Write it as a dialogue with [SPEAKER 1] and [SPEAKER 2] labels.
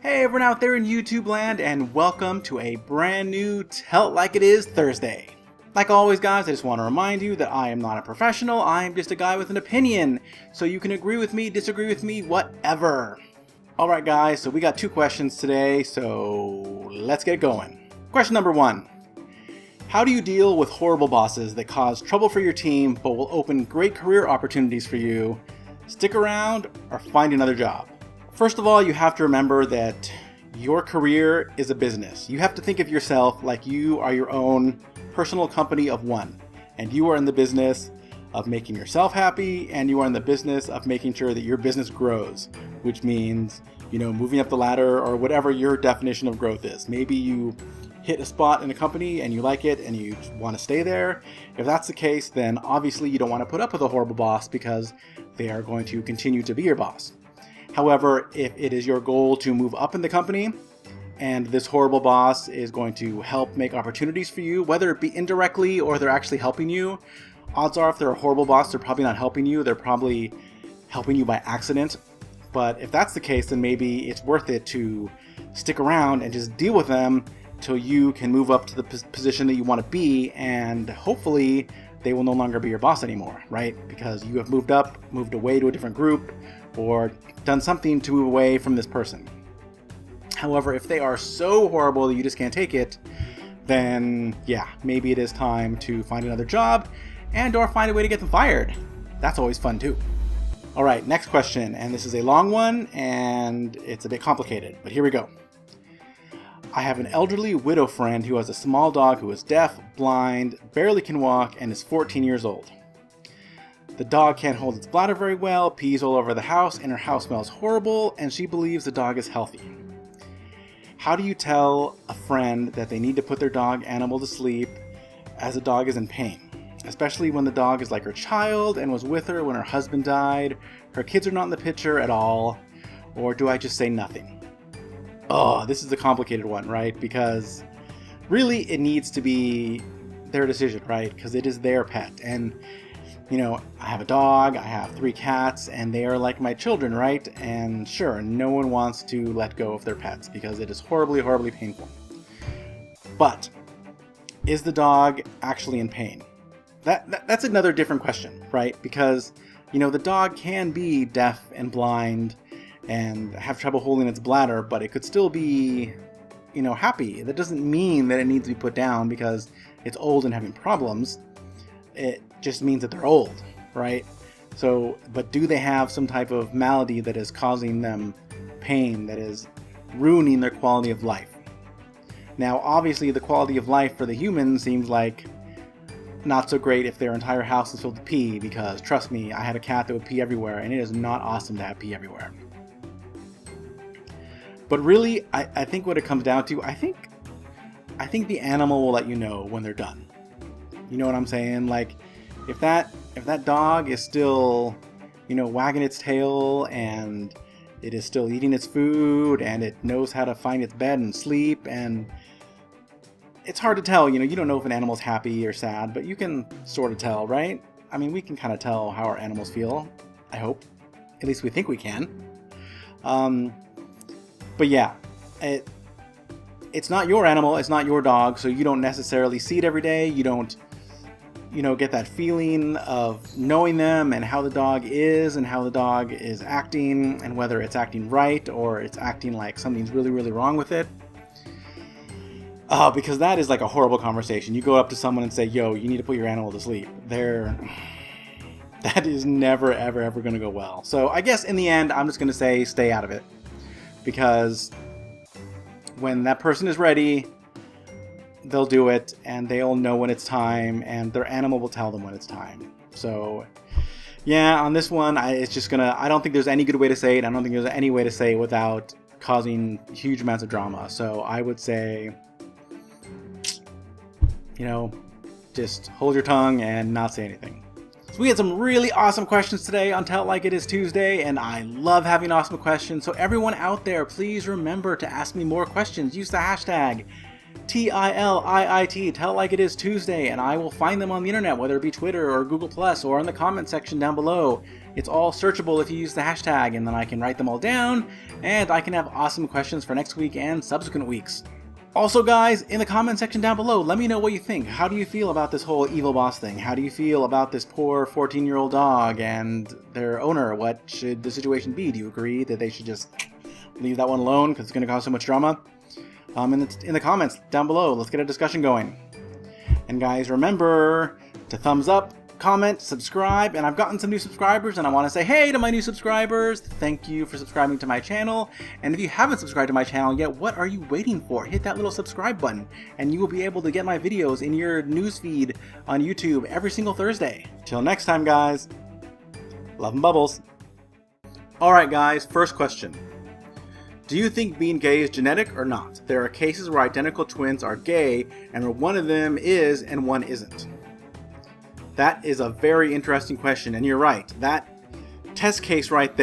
[SPEAKER 1] Hey everyone out there in YouTube land, and welcome to a brand new Tell It Like It Is Thursday. Like always guys, I just want to remind you that I am not a professional, I am just a guy with an opinion, so you can agree with me, disagree with me, whatever. Alright guys, so we got two questions today, so let's get going. Question number 1. How do you deal with horrible bosses that cause trouble for your team but will open great career opportunities for you? Stick around or find another job. First of all, you have to remember that your career is a business. You have to think of yourself like you are your own personal company of one. And you are in the business of making yourself happy, and you are in the business of making sure that your business grows, which means, moving up the ladder or whatever your definition of growth is. Maybe you hit a spot in a company and you like it and you want to stay there. If that's the case, then obviously you don't want to put up with a horrible boss because they are going to continue to be your boss. However, if it is your goal to move up in the company and this horrible boss is going to help make opportunities for you, whether it be indirectly or they're actually helping you, odds are if they're a horrible boss, they're probably not helping you. They're probably helping you by accident. But if that's the case, then maybe it's worth it to stick around and just deal with them till you can move up to the position that you want to be, and hopefully they will no longer be your boss anymore, right? Because you have moved up, moved away to a different group, or done something to move away from this person. However, if they are so horrible that you just can't take it, then yeah, maybe it is time to find another job and or find a way to get them fired. That's always fun too. All right, next question, and this is a long one and it's a bit complicated, but here we go. I have an elderly widow friend who has a small dog who is deaf, blind, barely can walk, and is 14 years old. The dog can't hold its bladder very well, pees all over the house, and her house smells horrible, and she believes the dog is healthy. How do you tell a friend that they need to put their dog animal to sleep as the dog is in pain? Especially when the dog is like her child and was with her when her husband died, her kids are not in the picture at all, or do I just say nothing? Oh, this is a complicated one, right? Because really it needs to be their decision, right? Because it is their pet, and I have a dog, I have 3 cats, and they are like my children, right? And sure, no one wants to let go of their pets because it is horribly, horribly painful. But is the dog actually in pain? That's another different question, right? Because, the dog can be deaf and blind and have trouble holding its bladder, but it could still be, happy. That doesn't mean that it needs to be put down because it's old and having problems. It just means that they're old, right? So, but do they have some type of malady that is causing them pain, that is ruining their quality of life? Now, obviously, the quality of life for the human seems like not so great if their entire house is filled with pee, because trust me, I had a cat that would pee everywhere, and it is not awesome to have pee everywhere. But really, I think what it comes down to, I think the animal will let you know when they're done. You know what I'm saying? Like, if that dog is still, wagging its tail and it is still eating its food and it knows how to find its bed and sleep, and it's hard to tell, you don't know if an animal's happy or sad, but you can sort of tell, right? I mean, we can kind of tell how our animals feel, I hope. At least we think we can. But yeah, it's not your animal, it's not your dog, so you don't necessarily see it every day. You don't get that feeling of knowing them and how the dog is and how the dog is acting and whether it's acting right or it's acting like something's really, really wrong with it. Because that is like a horrible conversation. You go up to someone and say, yo, you need to put your animal to sleep. That is never, ever, ever going to go well. So I guess in the end, I'm just going to say stay out of it. Because when that person is ready, they'll do it, and they'll know when it's time, and their animal will tell them when it's time. So yeah, on this one, I don't think there's any good way to say it. I don't think there's any way to say it without causing huge amounts of drama. So I would say, just hold your tongue and not say anything. So we had some really awesome questions today on Tell It Like It Is Tuesday, and I love having awesome questions. So everyone out there, please remember to ask me more questions. Use the hashtag TILIIT, Tell It Like It Is Tuesday, and I will find them on the internet, whether it be Twitter or Google Plus or in the comment section down below. It's all searchable if you use the hashtag, and then I can write them all down, and I can have awesome questions for next week and subsequent weeks. Also guys, in the comment section down below, let me know what you think. How do you feel about this whole evil boss thing? How do you feel about this poor 14-year-old dog and their owner? What should the situation be? Do you agree that they should just leave that one alone because it's going to cause so much drama? In the comments down below, let's get a discussion going. And guys, remember to thumbs up, comment, subscribe, and I've gotten some new subscribers, and I want to say hey to my new subscribers. Thank you for subscribing to my channel, and if you haven't subscribed to my channel yet, what are you waiting for? Hit that little subscribe button, and you will be able to get my videos in your newsfeed on YouTube every single Thursday. Till next time, guys, love and bubbles. Alright guys, first question. Do you think being gay is genetic or not? There are cases where identical twins are gay, and where one of them is and one isn't. That is a very interesting question, and you're right. That test case right there